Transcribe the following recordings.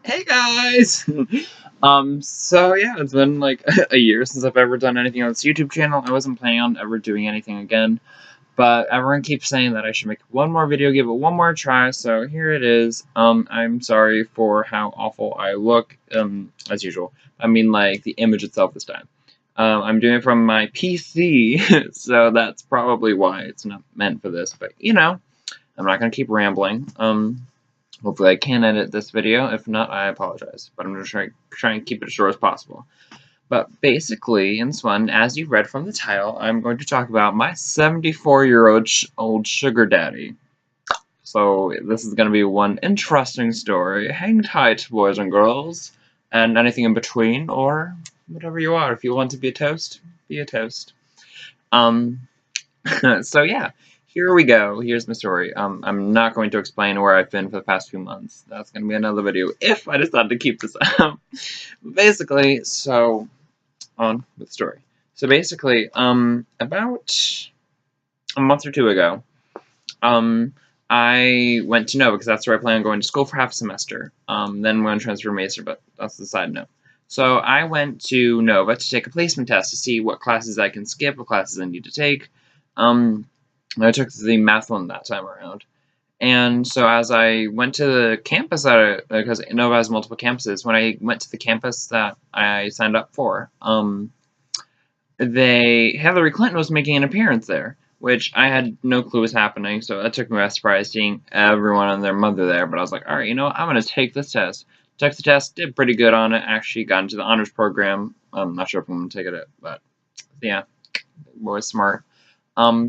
Hey guys! So yeah, it's been like a year since I've ever done anything on this YouTube channel. I wasn't planning on ever doing anything again, but everyone keeps saying that I should make one more video, give it one more try, so here it is. I'm sorry for how awful I look, as usual. I mean, like, the image itself this time. I'm doing it from my PC, so that's probably why it's not meant for this, but, you know, I'm not gonna keep rambling. Hopefully I can edit this video. If not, I apologize. But I'm going to try and keep it as short as possible. But basically, in this one, as you read from the title, I'm going to talk about my 74-year-old old sugar daddy. So this is going to be one interesting story. Hang tight, boys and girls. And anything in between, or whatever you are. If you want to be a toast, be a toast. So yeah, here we go. Here's my story. I'm not going to explain where I've been for the past few months. That's going to be another video if I decide to keep this up. Basically, so on with the story. So basically, about a month or two ago, I went to Nova because that's where I plan on going to school for half a semester. Then I'm going to transfer to Macer, but that's the side note. So I went to Nova to take a placement test to see what classes I can skip, what classes I need to take. I took the math one that time around. And so as I went to the campus, because Nova has multiple campuses, when I went to the campus that I signed up for, Hillary Clinton was making an appearance there, which I had no clue was happening, so that took me by surprise seeing everyone and their mother there, but I was like, alright, you know what, I'm going to take this test. Took the test, did pretty good on it, actually got into the honors program. I'm not sure if I'm going to take it, but yeah, was smart.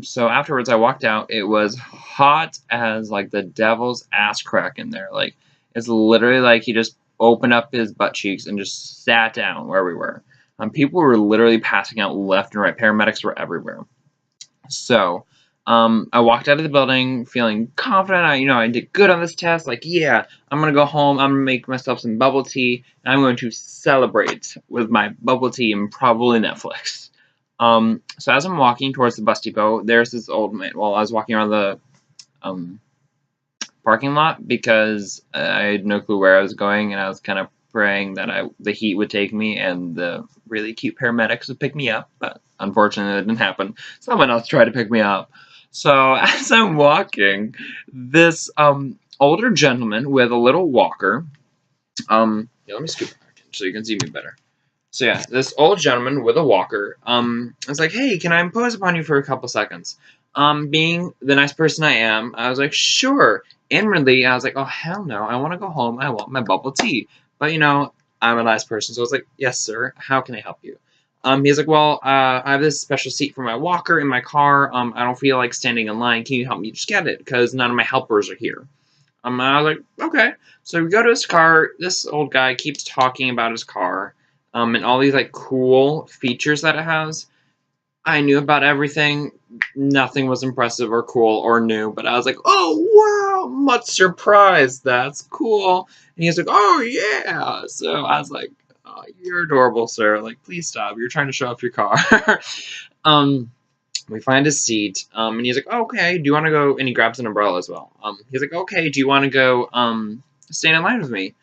So afterwards I walked out, it was hot as, like, the devil's ass crack in there. Like, it's literally like he just opened up his butt cheeks and just sat down where we were. People were literally passing out left and right. Paramedics were everywhere. So, I walked out of the building feeling confident. I did good on this test. Like, yeah, I'm gonna go home. I'm gonna make myself some bubble tea, and I'm going to celebrate with my bubble tea and probably Netflix. So as I'm walking towards the bus depot, there's this old man. Well, I was walking around the parking lot because I had no clue where I was going, and I was kind of praying that the heat would take me and the really cute paramedics would pick me up, but unfortunately that didn't happen. Someone else tried to pick me up. So as I'm walking, this older gentleman with a little walker, yeah, let me scoot back in so you can see me better. So yeah, this old gentleman with a walker, was like, hey, can I impose upon you for a couple seconds? Being the nice person I am, I was like, sure. Inwardly, I was like, oh, hell no, I want to go home, I want my bubble tea. But, I'm a nice person, so I was like, yes, sir, how can I help you? He's like, well, I have this special seat for my walker in my car, I don't feel like standing in line, can you help me just get it? Because none of my helpers are here. I was like, okay. So we go to his car, this old guy keeps talking about his car, and all these, like, cool features that it has. I knew about everything. Nothing was impressive or cool or new, but I was like, oh, wow, much surprised. That's cool. And he's like, oh, yeah. So I was like, oh, you're adorable, sir. Like, please stop. You're trying to show off your car. We find a seat, and he's like, okay, do you want to go? And he grabs an umbrella as well. He's like, okay, do you want to go stand in line with me?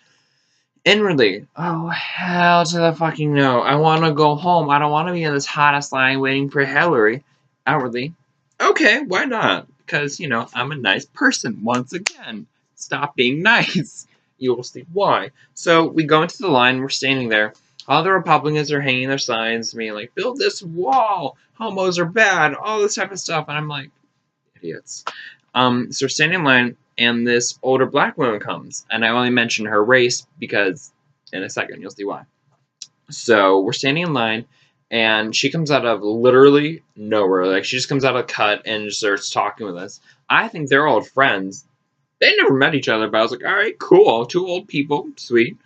Inwardly, oh, hell to the fucking no. I want to go home. I don't want to be in this hottest line waiting for Hillary. Outwardly, okay, why not? Because, I'm a nice person. Once again, stop being nice. You will see why. So we go into the line. We're standing there. All the Republicans are hanging their signs, being like, build this wall. Homos are bad. All this type of stuff. And I'm like, idiots. So we're standing in line, and this older black woman comes, and I only mention her race because in a second you'll see why. So we're standing in line, and she comes out of literally nowhere. Like, she just comes out of the cut and just starts talking with us. I think they're old friends. They never met each other, but I was like, all right, cool. Two old people, sweet.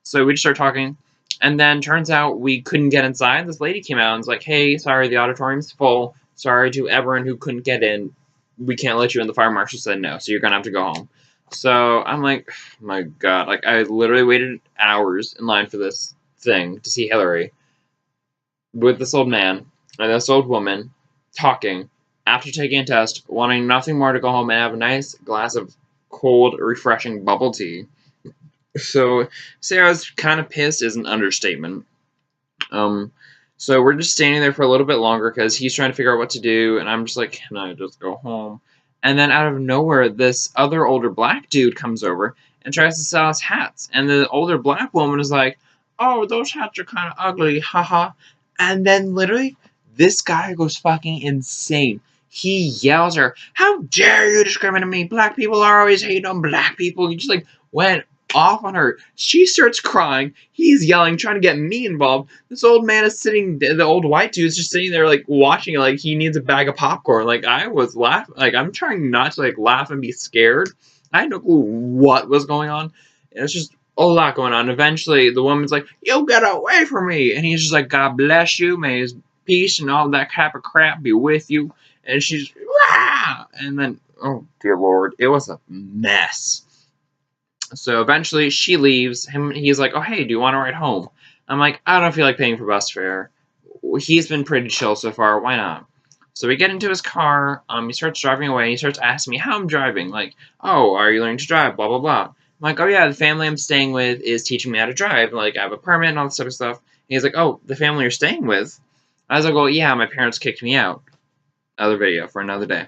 So we just start talking, and then turns out we couldn't get inside. This lady came out and was like, hey, sorry, the auditorium's full. Sorry to everyone who couldn't get in. We can't let you in. The fire marshal said no, so you're gonna have to go home. So I'm like, oh my god, like, I literally waited hours in line for this thing to see Hillary with this old man and this old woman talking after taking a test, wanting nothing more to go home and have a nice glass of cold, refreshing bubble tea. So, say I was kind of pissed is an understatement. Um, so we're just standing there for a little bit longer because he's trying to figure out what to do, and I'm just like, can I just go home? And then out of nowhere, this other older black dude comes over and tries to sell us hats. And the older black woman is like, oh, those hats are kind of ugly, haha. And then literally, this guy goes fucking insane. He yells at her, how dare you discriminate me? Black people are always hating on black people. He just like went off on her. She starts crying. He's yelling, trying to get me involved. This old man is sitting, the old white dude is just sitting there, like, watching it like he needs a bag of popcorn. Like, I was laughing. Like, I'm trying not to, like, laugh and be scared. I had no clue what was going on. It's just a lot going on. Eventually, the woman's like, you get away from me. And he's just like, God bless you. May his peace and all that type of crap be with you. And she's, Wah! And then, oh, dear Lord, it was a mess. So eventually she leaves. He's like, oh, hey, do you want to ride home? I'm like, I don't feel like paying for bus fare. He's been pretty chill so far. Why not? So we get into his car. He starts driving away. He starts asking me how I'm driving. Like, oh, are you learning to drive? Blah, blah, blah. I'm like, oh, yeah, the family I'm staying with is teaching me how to drive. Like, I have a permit and all this type of stuff. And he's like, oh, the family you're staying with? I was like, well, yeah, my parents kicked me out. Another video for another day.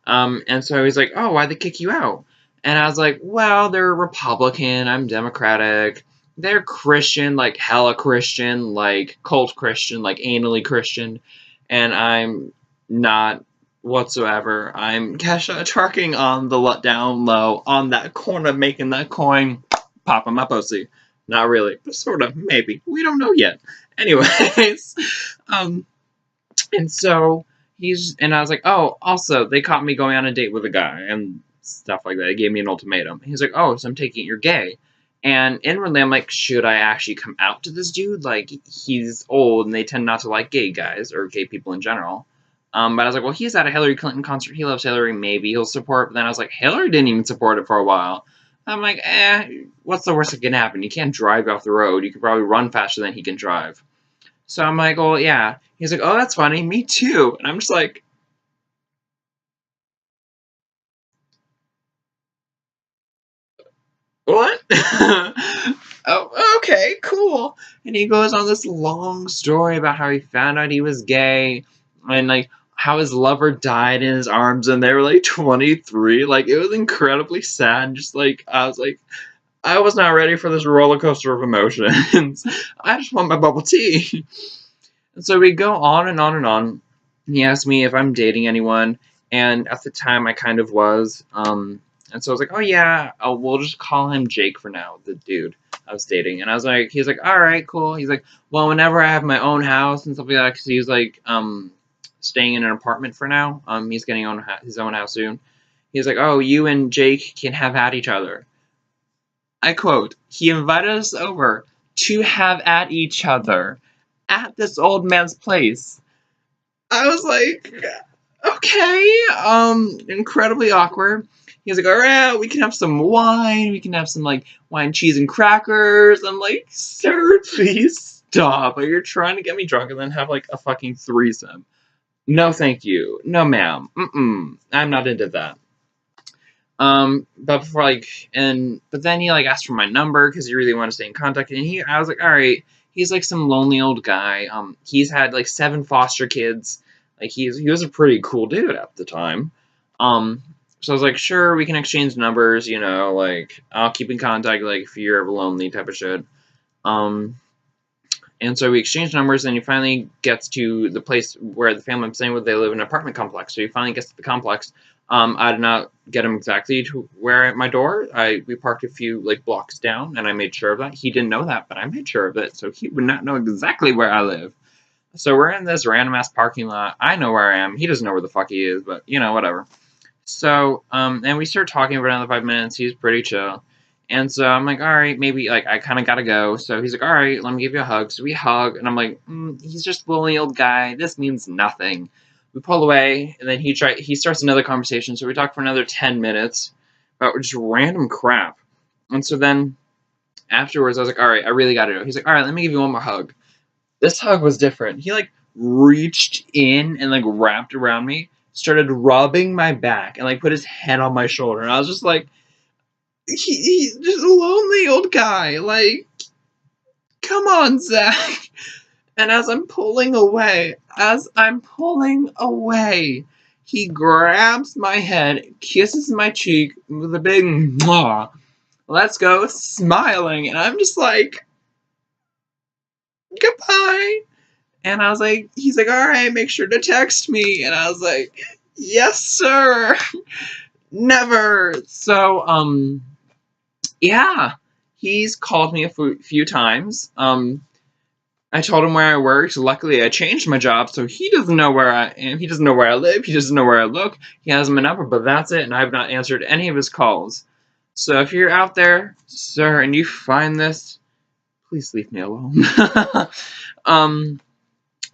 And so he's like, oh, why'd they kick you out? And I was like, well, they're Republican, I'm Democratic. They're Christian, like hella Christian, like cult Christian, like anally Christian. And I'm not whatsoever. I'm cash trucking on the down low, on that corner, making that coin, popping my pussy. Not really, but sort of, maybe. We don't know yet. Anyways, um, and so and I was like, oh, also, they caught me going on a date with a guy and stuff like that. He gave me an ultimatum. He's like, oh, so I'm taking it you're gay. And inwardly, I'm like, should I actually come out to this dude? Like, he's old and they tend not to like gay guys or gay people in general. But I was like, well, he's at a Hillary Clinton concert. He loves Hillary. Maybe he'll support. But then I was like, Hillary didn't even support it for a while. I'm like, what's the worst that can happen? You can't drive off the road. You can probably run faster than he can drive. So I'm like, well, yeah. He's like, oh, that's funny. Me too. And I'm just like, what? Oh, okay, cool. And he goes on this long story about how he found out he was gay and like how his lover died in his arms and they were like 23. Like, it was incredibly sad. Just like, I was like, I was not ready for this roller coaster of emotions. I just want my bubble tea. And so we go on and on and on. He asked me if I'm dating anyone, and at the time I kind of was. And so I was like, oh yeah, we'll just call him Jake for now, the dude I was dating. And I was like, he's like, all right, cool. He's like, well, whenever I have my own house and stuff like that, because he's like, staying in an apartment for now. He's getting his own house soon. He's like, oh, you and Jake can have at each other. I quote, he invited us over to have at each other at this old man's place. I was like, okay, incredibly awkward. He's like, all right, we can have some wine. We can have some, like, wine, cheese, and crackers. I'm like, sir, please stop. Like, you're trying to get me drunk and then have, like, a fucking threesome. No, thank you. No, ma'am. I'm not into that. But before, like, but then he, like, asked for my number because he really wanted to stay in contact. And I was like, all right. He's, like, some lonely old guy. He's had, like, 7 foster kids. Like, he was a pretty cool dude at the time. So I was like, sure, we can exchange numbers, you know, like, I'll keep in contact, like, if you're ever lonely type of shit. And so we exchanged numbers, and he finally gets to the place where the family I'm staying with, they live in an apartment complex. So he finally gets to the complex. I did not get him exactly to where at my door. We parked a few, like, blocks down, and I made sure of that. He didn't know that, but I made sure of it, so he would not know exactly where I live. So we're in this random-ass parking lot. I know where I am. He doesn't know where the fuck he is, but, you know, whatever. So, and we start talking for another 5 minutes. He's pretty chill. And so I'm like, all right, maybe, like, I kind of got to go. So he's like, all right, let me give you a hug. So we hug, and I'm like, he's just a lonely old guy. This means nothing. We pull away, and then he starts another conversation. So we talk for another 10 minutes about just random crap. And so then afterwards, I was like, all right, I really got to go. He's like, all right, let me give you one more hug. This hug was different. He, like, reached in and, like, wrapped around me, started rubbing my back, and, like, put his head on my shoulder. And I was just like, he's just a lonely old guy. Like, come on, Zach. And as I'm pulling away, he grabs my head, kisses my cheek with a big mwah. Let's go, smiling. And I'm just like, goodbye. And I was like, he's like, all right, make sure to text me. And I was like, yes, sir. Never. So, yeah, he's called me a few times. I told him where I worked. Luckily, I changed my job, so he doesn't know where I am. He doesn't know where I live. He doesn't know where I look. He has my number, but that's it, and I've not answered any of his calls. So if you're out there, sir, and you find this, please leave me alone. um,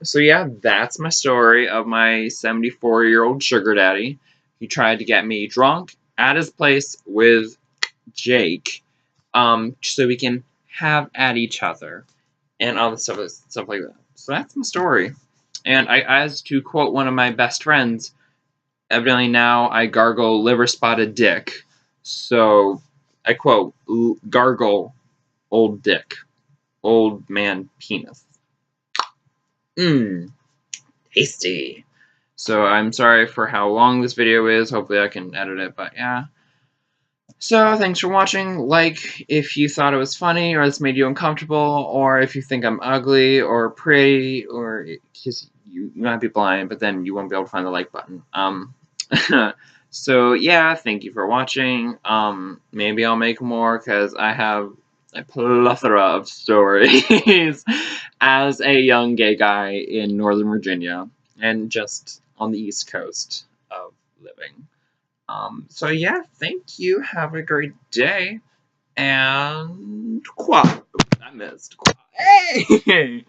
so yeah, that's my story of my 74-year-old sugar daddy. He tried to get me drunk at his place with Jake, so we can have at each other and all the stuff like that. So that's my story. And as to quote one of my best friends, evidently now I gargle liver spotted dick. So I quote, gargle old dick, old man penis. Mmm, tasty. So I'm sorry for how long this video is. Hopefully I can edit it, but yeah. So, thanks for watching. Like if you thought it was funny, or this made you uncomfortable, or if you think I'm ugly, or pretty, or because you might be blind, but then you won't be able to find the like button. So yeah, thank you for watching. Maybe I'll make more, because I have a plethora of stories as a young gay guy in Northern Virginia, and just on the East Coast of living. So yeah, thank you. Have a great day. And quack. I missed. Quack. Hey!